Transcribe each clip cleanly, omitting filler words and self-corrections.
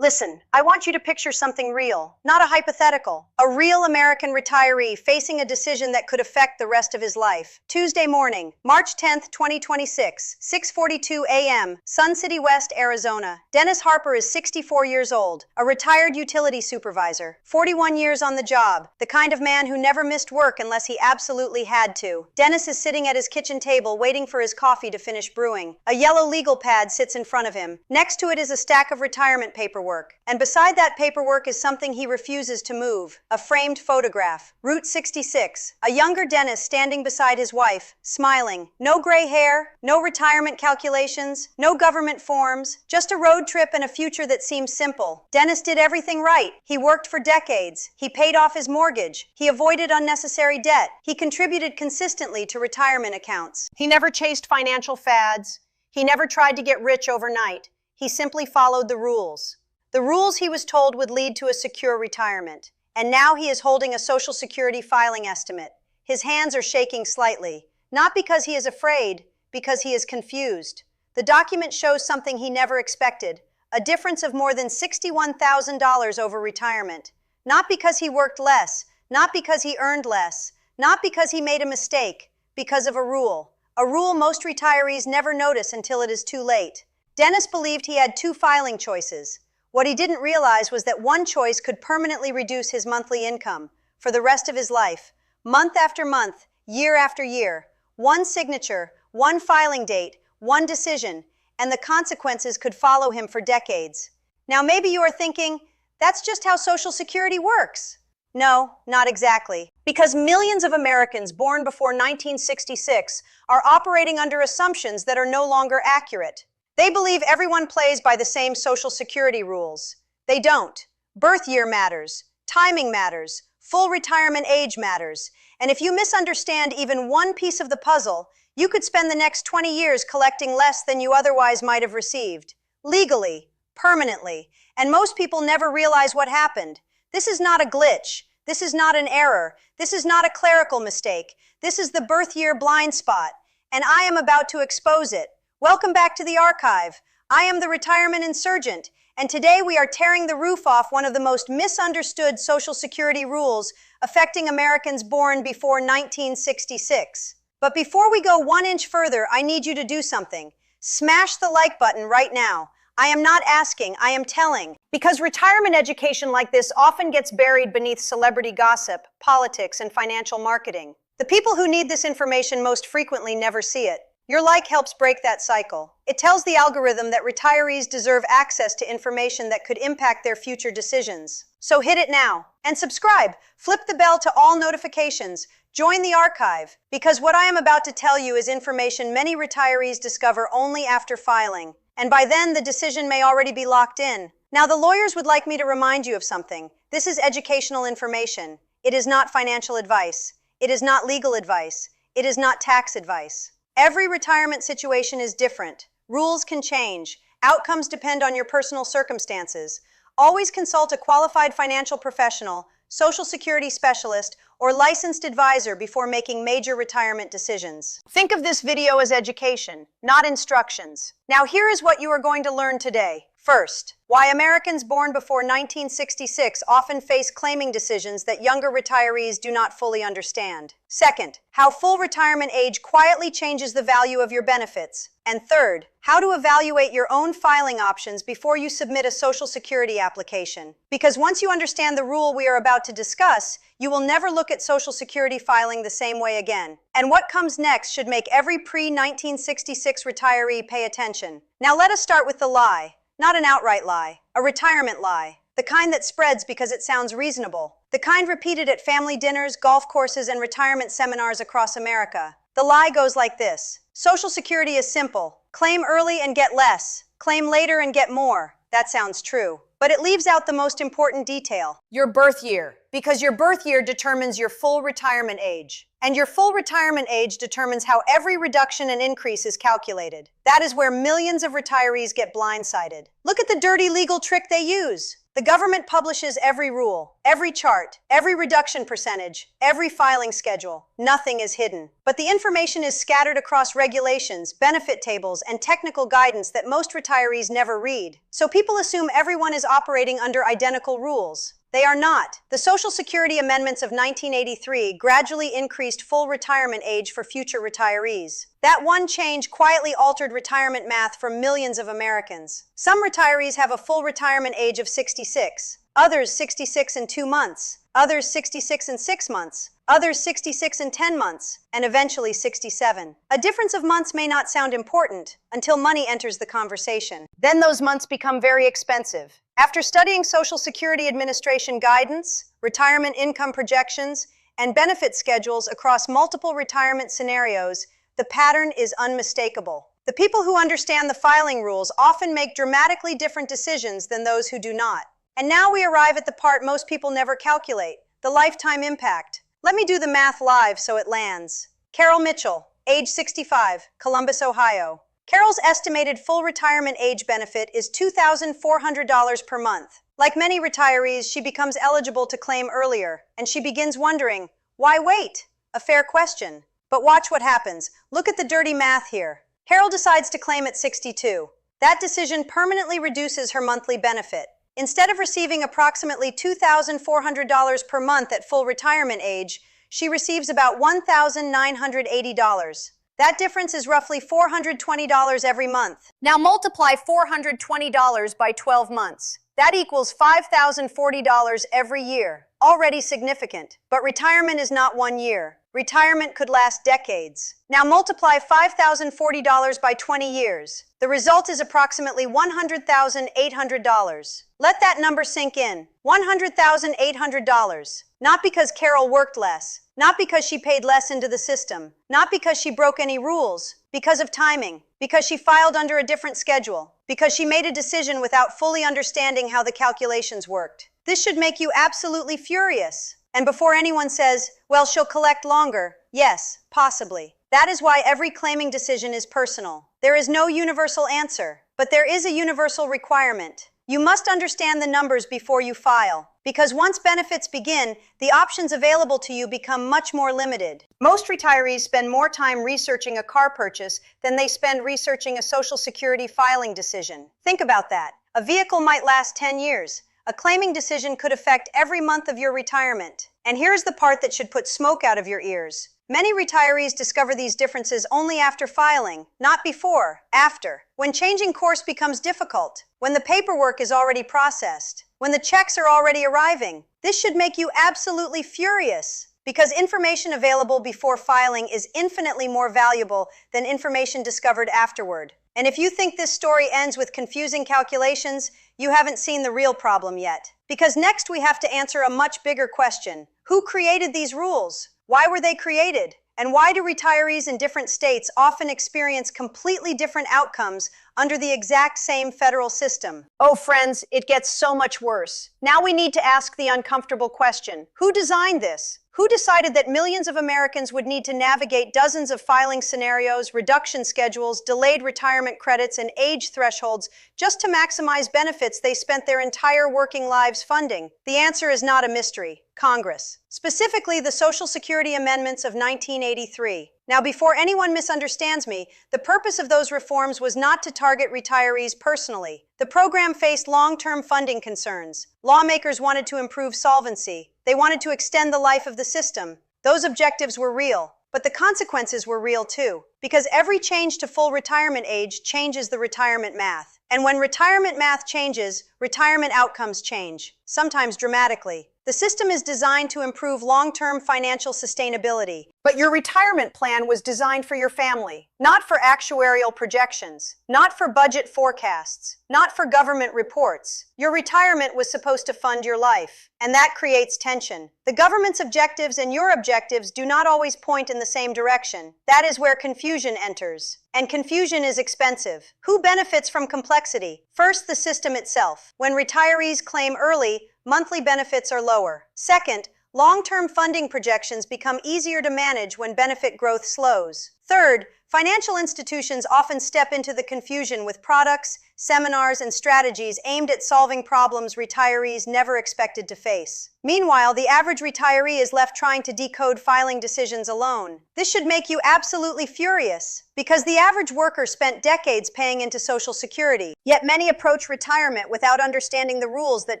Listen, I want you to picture something real, not a hypothetical. A real American retiree facing a decision that could affect the rest of his life. Tuesday morning, March 10th, 2026, 6:42 a.m., Sun City West, Arizona. Dennis Harper is 64 years old, a retired utility supervisor, 41 years on the job, the kind of man who never missed work unless he absolutely had to. Dennis is sitting at his kitchen table waiting for his coffee to finish brewing. A yellow legal pad sits in front of him. Next to it is a stack of retirement paperwork. And beside that paperwork is something he refuses to move, a framed photograph. Route 66, a younger Dennis standing beside his wife, smiling. No gray hair, no retirement calculations, no government forms, just a road trip and a future that seems simple. Dennis did everything right. He worked for decades. He paid off his mortgage. He avoided unnecessary debt. He contributed consistently to retirement accounts. He never chased financial fads. He never tried to get rich overnight. He simply followed the rules. The rules he was told would lead to a secure retirement. And now he is holding a Social Security filing estimate. His hands are shaking slightly, not because he is afraid, because he is confused. The document shows something he never expected, a difference of more than $61,000 over retirement. Not because he worked less, not because he earned less, not because he made a mistake, because of a rule. A rule most retirees never notice until it is too late. Dennis believed he had two filing choices. What he didn't realize was that one choice could permanently reduce his monthly income for the rest of his life, month after month, year after year. One signature, one filing date, one decision, and the consequences could follow him for decades. Now maybe you are thinking, that's just how Social Security works. No, not exactly. Because millions of Americans born before 1966 are operating under assumptions that are no longer accurate. They believe everyone plays by the same Social Security rules. They don't. Birth year matters. Timing matters. Full retirement age matters. And if you misunderstand even one piece of the puzzle, you could spend the next 20 years collecting less than you otherwise might have received. Legally, permanently. And most people never realize what happened. This is not a glitch. This is not an error. This is not a clerical mistake. This is the birth year blind spot. And I am about to expose it. Welcome back to the archive. I am the retirement insurgent, and today we are tearing the roof off one of the most misunderstood Social Security rules affecting Americans born before 1966. But before we go 1 inch further, I need you to do something. Smash the like button right now. I am not asking, I am telling. Because retirement education like this often gets buried beneath celebrity gossip, politics, and financial marketing. The people who need this information most frequently never see it. Your like helps break that cycle. It tells the algorithm that retirees deserve access to information that could impact their future decisions. So hit it now. And subscribe. Flip the bell to all notifications. Join the archive. Because what I am about to tell you is information many retirees discover only after filing. And by then, the decision may already be locked in. Now, the lawyers would like me to remind you of something. This is educational information. It is not financial advice. It is not legal advice. It is not tax advice. Every retirement situation is different. Rules can change. Outcomes depend on your personal circumstances. Always consult a qualified financial professional, Social Security specialist, or licensed advisor before making major retirement decisions. Think of this video as education, not instructions. Now here is what you are going to learn today. First, why Americans born before 1966 often face claiming decisions that younger retirees do not fully understand. Second, how full retirement age quietly changes the value of your benefits. And third, how to evaluate your own filing options before you submit a Social Security application. Because once you understand the rule we are about to discuss, you will never look at Social Security filing the same way again. And what comes next should make every pre-1966 retiree pay attention. Now let us start with the lie. Not an outright lie, a retirement lie. The kind that spreads because it sounds reasonable. The kind repeated at family dinners, golf courses, and retirement seminars across America. The lie goes like this. Social Security is simple. Claim early and get less. Claim later and get more. That sounds true. But it leaves out the most important detail. Your birth year. Because your birth year determines your full retirement age. And your full retirement age determines how every reduction and increase is calculated. That is where millions of retirees get blindsided. Look at the dirty legal trick they use. The government publishes every rule, every chart, every reduction percentage, every filing schedule. Nothing is hidden. But the information is scattered across regulations, benefit tables, and technical guidance that most retirees never read. So people assume everyone is operating under identical rules. They are not. The Social Security amendments of 1983 gradually increased full retirement age for future retirees. That one change quietly altered retirement math for millions of Americans. Some retirees have a full retirement age of 66, others 66 and 2 months, others 66 and 6 months, others 66 and 10 months, and eventually 67. A difference of months may not sound important until money enters the conversation. Then those months become very expensive. After studying Social Security Administration guidance, retirement income projections, and benefit schedules across multiple retirement scenarios, the pattern is unmistakable. The people who understand the filing rules often make dramatically different decisions than those who do not. And now we arrive at the part most people never calculate, the lifetime impact. Let me do the math live so it lands. Carol Mitchell, age 65, Columbus, Ohio. Carol's estimated full retirement age benefit is $2,400 per month. Like many retirees, she becomes eligible to claim earlier, and she begins wondering, why wait? A fair question. But watch what happens. Look at the dirty math here. Carol decides to claim at 62. That decision permanently reduces her monthly benefit. Instead of receiving approximately $2,400 per month at full retirement age, she receives about $1,980. That difference is roughly $420 every month. Now multiply $420 by 12 months. That equals $5,040 every year. Already significant. But retirement is not 1 year. Retirement could last decades. Now multiply $5,040 by 20 years. The result is approximately $100,800. Let that number sink in. $100,800. Not because Carol worked less, not because she paid less into the system, not because she broke any rules, because of timing, because she filed under a different schedule, because she made a decision without fully understanding how the calculations worked. This should make you absolutely furious. And before anyone says, well, she'll collect longer, yes, possibly. That is why every claiming decision is personal. There is no universal answer, but there is a universal requirement. You must understand the numbers before you file, because once benefits begin, the options available to you become much more limited. Most retirees spend more time researching a car purchase than they spend researching a Social Security filing decision. Think about that. A vehicle might last 10 years. A claiming decision could affect every month of your retirement. And here's the part that should put smoke out of your ears. Many retirees discover these differences only after filing, not before, after. When changing course becomes difficult, when the paperwork is already processed, when the checks are already arriving. This should make you absolutely furious, because information available before filing is infinitely more valuable than information discovered afterward. And if you think this story ends with confusing calculations, you haven't seen the real problem yet. Because next we have to answer a much bigger question. Who created these rules? Why were they created? And why do retirees in different states often experience completely different outcomes under the exact same federal system? Oh, friends, it gets so much worse. Now we need to ask the uncomfortable question. Who designed this? Who decided that millions of Americans would need to navigate dozens of filing scenarios, reduction schedules, delayed retirement credits, and age thresholds just to maximize benefits they spent their entire working lives funding? The answer is not a mystery. Congress. Specifically, the Social Security amendments of 1983. Now, before anyone misunderstands me, the purpose of those reforms was not to target retirees personally. The program faced long-term funding concerns. Lawmakers wanted to improve solvency. They wanted to extend the life of the system. Those objectives were real, but the consequences were real too, because every change to full retirement age changes the retirement math. And when retirement math changes, retirement outcomes change, sometimes dramatically. The system is designed to improve long-term financial sustainability. But your retirement plan was designed for your family, not for actuarial projections, not for budget forecasts, not for government reports. Your retirement was supposed to fund your life, and that creates tension. The government's objectives and your objectives do not always point in the same direction. That is where confusion enters. And confusion is expensive. Who benefits from complexity? First, the system itself. When retirees claim early, monthly benefits are lower. Second, long-term funding projections become easier to manage when benefit growth slows. Third, financial institutions often step into the confusion with products, seminars, and strategies aimed at solving problems retirees never expected to face. Meanwhile, the average retiree is left trying to decode filing decisions alone. This should make you absolutely furious, because the average worker spent decades paying into Social Security, yet many approach retirement without understanding the rules that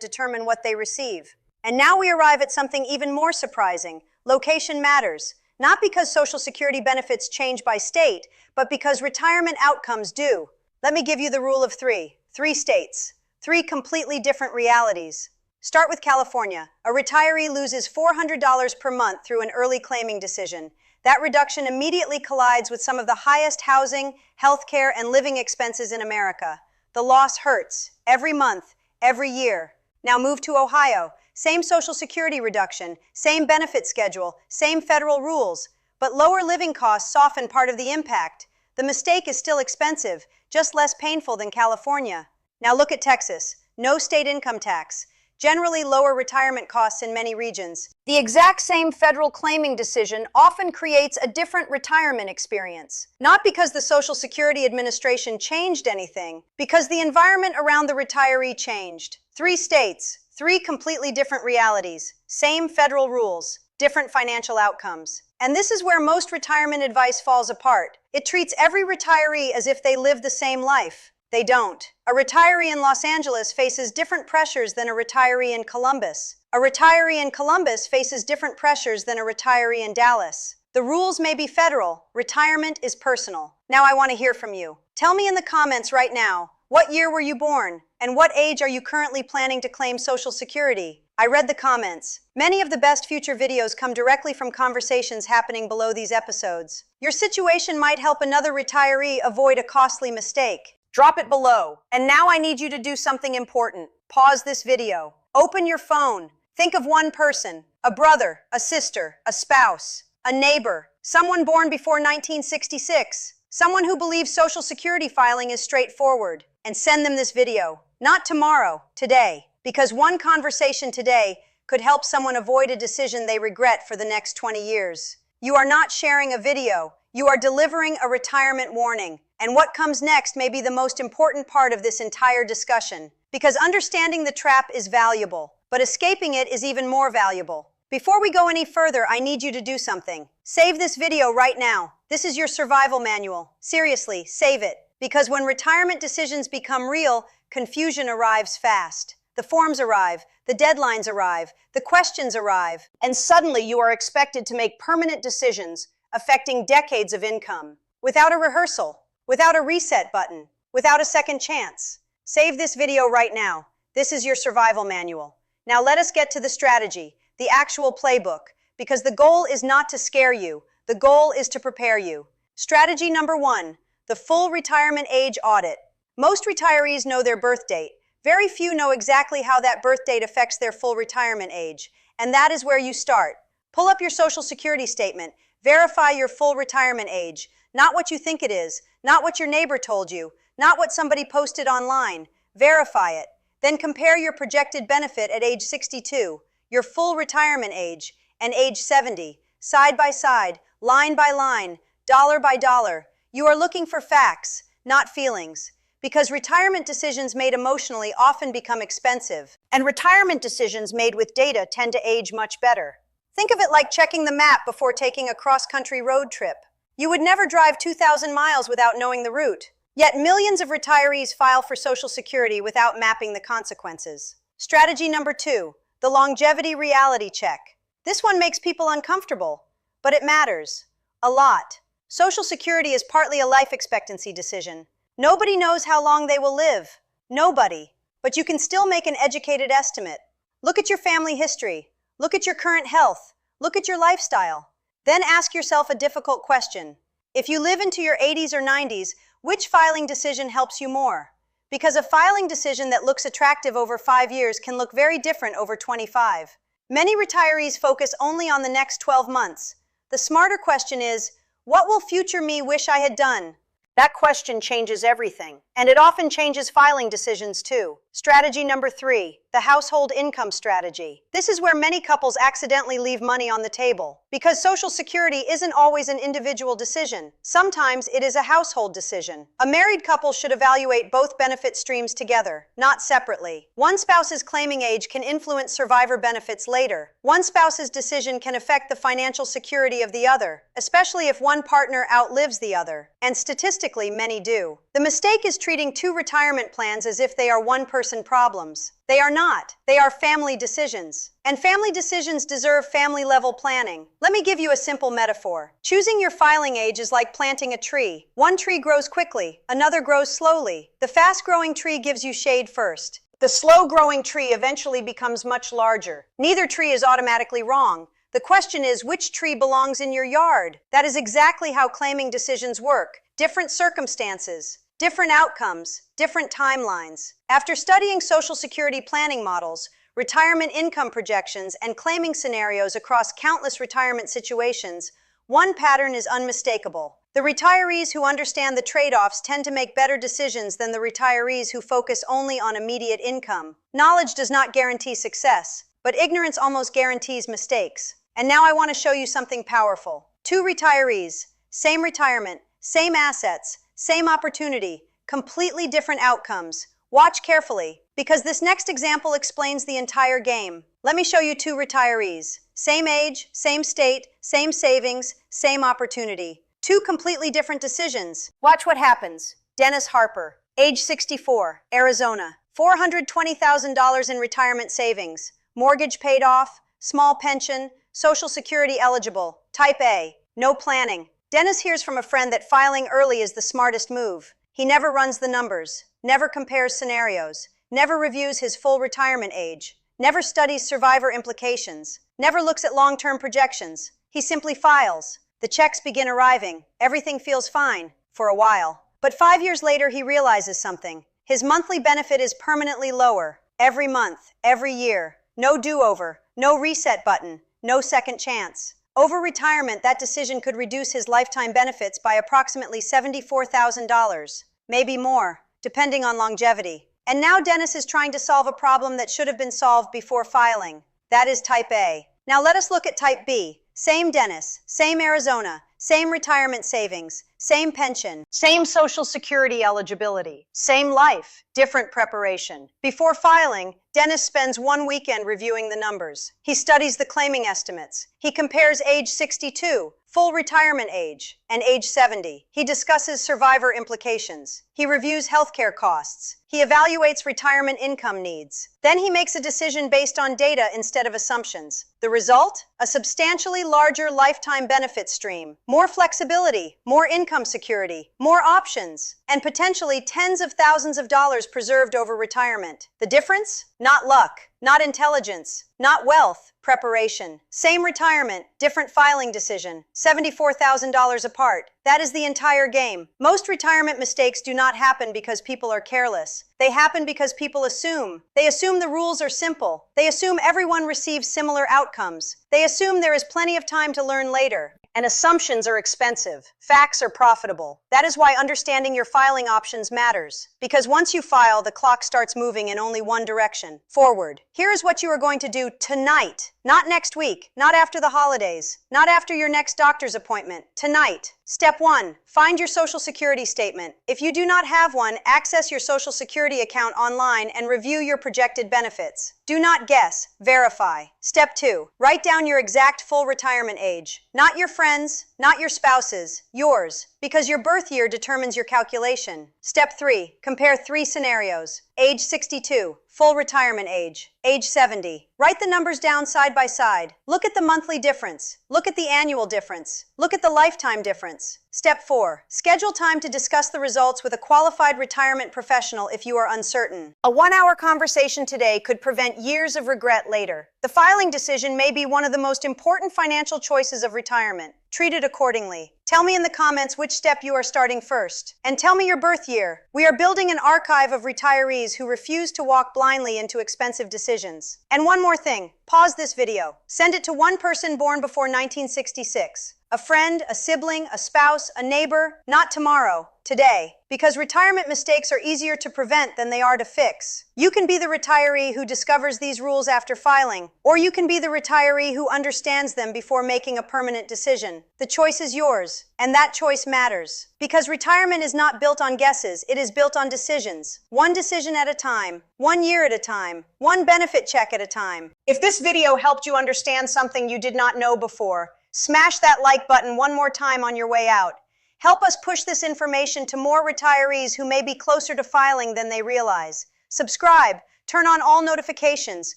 determine what they receive. And now we arrive at something even more surprising. Location matters. Not because Social Security benefits change by state, but because retirement outcomes do. Let me give you the rule of three. 3 states. 3 completely different realities. Start with California. A retiree loses $400 per month through an early claiming decision. That reduction immediately collides with some of the highest housing, healthcare, and living expenses in America. The loss hurts. Every month, every year. Now move to Ohio. Same Social Security reduction, same benefit schedule, same federal rules, but lower living costs soften part of the impact. The mistake is still expensive, just less painful than California. Now look at Texas. No state income tax. Generally lower retirement costs in many regions. The exact same federal claiming decision often creates a different retirement experience. Not because the Social Security Administration changed anything, because the environment around the retiree changed. 3 states. 3 completely different realities, same federal rules, different financial outcomes. And this is where most retirement advice falls apart. It treats every retiree as if they live the same life. They don't. A retiree in Los Angeles faces different pressures than a retiree in Columbus. A retiree in Columbus faces different pressures than a retiree in Dallas. The rules may be federal, retirement is personal. Now I want to hear from you. Tell me in the comments right now, what year were you born? And what age are you currently planning to claim Social Security? I read the comments. Many of the best future videos come directly from conversations happening below these episodes. Your situation might help another retiree avoid a costly mistake. Drop it below. And now I need you to do something important. Pause this video. Open your phone. Think of one person, a brother, a sister, a spouse, a neighbor, someone born before 1966, someone who believes Social Security filing is straightforward, and send them this video. Not tomorrow, today, because one conversation today could help someone avoid a decision they regret for the next 20 years. You are not sharing a video, you are delivering a retirement warning. And what comes next may be the most important part of this entire discussion, because understanding the trap is valuable, but escaping it is even more valuable. Before we go any further, I need you to do something. Save this video right now. This is your survival manual. Seriously, save it. Because when retirement decisions become real, confusion arrives fast. The forms arrive, the deadlines arrive, the questions arrive, and suddenly you are expected to make permanent decisions affecting decades of income. Without a rehearsal, without a reset button, without a second chance. Save this video right now. This is your survival manual. Now let us get to the strategy, the actual playbook, because the goal is not to scare you. The goal is to prepare you. Strategy number 1, the full retirement age audit. Most retirees know their birth date. Very few know exactly how that birth date affects their full retirement age. And that is where you start. Pull up your Social Security statement. Verify your full retirement age. Not what you think it is, not what your neighbor told you, not what somebody posted online. Verify it. Then compare your projected benefit at age 62, your full retirement age, and age 70, side by side, line by line, dollar by dollar. You are looking for facts, not feelings. Because retirement decisions made emotionally often become expensive, and retirement decisions made with data tend to age much better. Think of it like checking the map before taking a cross-country road trip. You would never drive 2,000 miles without knowing the route. Yet millions of retirees file for Social Security without mapping the consequences. Strategy number 2, the longevity reality check. This one makes people uncomfortable, but it matters. A lot. Social Security is partly a life expectancy decision. Nobody knows how long they will live. Nobody. But you can still make an educated estimate. Look at your family history. Look at your current health. Look at your lifestyle. Then ask yourself a difficult question. If you live into your 80s or 90s, which filing decision helps you more? Because a filing decision that looks attractive over 5 years can look very different over 25. Many retirees focus only on the next 12 months. The smarter question is, what will future me wish I had done? That question changes everything. And it often changes filing decisions too. Strategy number 3, the household income strategy. This is where many couples accidentally leave money on the table. Because Social Security isn't always an individual decision. Sometimes it is a household decision. A married couple should evaluate both benefit streams together, not separately. One spouse's claiming age can influence survivor benefits later. One spouse's decision can affect the financial security of the other, especially if one partner outlives the other. And statistically, many do. The mistake is treating two retirement plans as if they are one-person problems. They are not. They are family decisions. And family decisions deserve family-level planning. Let me give you a simple metaphor. Choosing your filing age is like planting a tree. One tree grows quickly, another grows slowly. The fast-growing tree gives you shade first. The slow-growing tree eventually becomes much larger. Neither tree is automatically wrong. The question is, which tree belongs in your yard? That is exactly how claiming decisions work. Different circumstances, different outcomes, different timelines. After studying Social Security planning models, retirement income projections, and claiming scenarios across countless retirement situations, one pattern is unmistakable. The retirees who understand the trade-offs tend to make better decisions than the retirees who focus only on immediate income. Knowledge does not guarantee success, but ignorance almost guarantees mistakes. And now I want to show you something powerful. Two retirees, same retirement, same assets, same opportunity, completely different outcomes. Watch carefully, because this next example explains the entire game. Let me show you two retirees. Same age, same state, same savings, same opportunity. Two completely different decisions. Watch what happens. Dennis Harper, age 64, Arizona. $420,000 in retirement savings. Mortgage paid off, small pension, Social Security eligible. Type A, no planning. Dennis hears from a friend that filing early is the smartest move. He never runs the numbers, never compares scenarios, never reviews his full retirement age, never studies survivor implications, never looks at long-term projections. He simply files. The checks begin arriving. Everything feels fine, for a while. But 5 years later, he realizes something. His monthly benefit is permanently lower. Every month, every year. No do-over, no reset button, no second chance. Over retirement, that decision could reduce his lifetime benefits by approximately $74,000, maybe more, depending on longevity. And now Dennis is trying to solve a problem that should have been solved before filing. That is Type A. Now let us look at Type B. Same Dennis, same Arizona, same retirement savings, same pension, same Social Security eligibility, same life, different preparation. Before filing, Dennis spends one weekend reviewing the numbers. He studies the claiming estimates. He compares age 62, full retirement age, and age 70. He discusses survivor implications. He reviews healthcare costs. He evaluates retirement income needs. Then he makes a decision based on data instead of assumptions. The result? A substantially larger lifetime benefit stream, more flexibility, more income security, more options, and potentially tens of thousands of dollars preserved over retirement. The difference? Not luck, not intelligence, not wealth, preparation. Same retirement, different filing decision, $74,000 apart. That is the entire game. Most retirement mistakes do not happen because people are careless. They happen because people assume. They assume the rules are simple. They assume everyone receives similar outcomes. They assume there is plenty of time to learn later. And assumptions are expensive. Facts are profitable. That is why understanding your filing options matters. Because once you file, the clock starts moving in only one direction, forward. Here is what you are going to do tonight. Not next week, not after the holidays, not after your next doctor's appointment. Tonight. Step 1. Find your Social Security statement. If you do not have one, access your Social Security account online and review your projected benefits. Do not guess, verify. Step 2. Write down your exact full retirement age. Not your friends, not your spouse's, yours, because your birth year determines your calculation. Step 3. Compare 3 scenarios. Age 62, full retirement age. Age 70. Write the numbers down side by side. Look at the monthly difference. Look at the annual difference. Look at the lifetime difference. Step 4. Schedule time to discuss the results with a qualified retirement professional if you are uncertain. A 1-hour conversation today could prevent years of regret later. The filing decision may be one of the most important financial choices of retirement. Treat it accordingly. Tell me in the comments which step you are starting first. And tell me your birth year. We are building an archive of retirees who refuse to walk blindly into expensive decisions. And one more thing. Pause this video. Send it to one person born before 1966. A friend, a sibling, a spouse, a neighbor, not tomorrow, today. Because retirement mistakes are easier to prevent than they are to fix. You can be the retiree who discovers these rules after filing, or you can be the retiree who understands them before making a permanent decision. The choice is yours, and that choice matters. Because retirement is not built on guesses, it is built on decisions. One decision at a time, 1 year at a time, one benefit check at a time. If this video helped you understand something you did not know before, smash that like button one more time on your way out. Help us push this information to more retirees who may be closer to filing than they realize. Subscribe, turn on all notifications,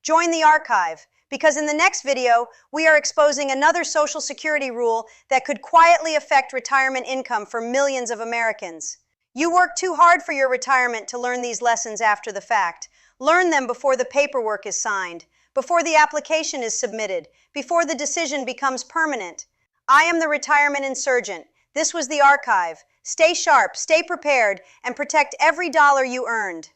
join the archive, because in the next video, we are exposing another Social Security rule that could quietly affect retirement income for millions of Americans. You work too hard for your retirement to learn these lessons after the fact. Learn them before the paperwork is signed, before the application is submitted, before the decision becomes permanent. I am the retirement insurgent. This was the archive. Stay sharp, stay prepared, and protect every dollar you earned.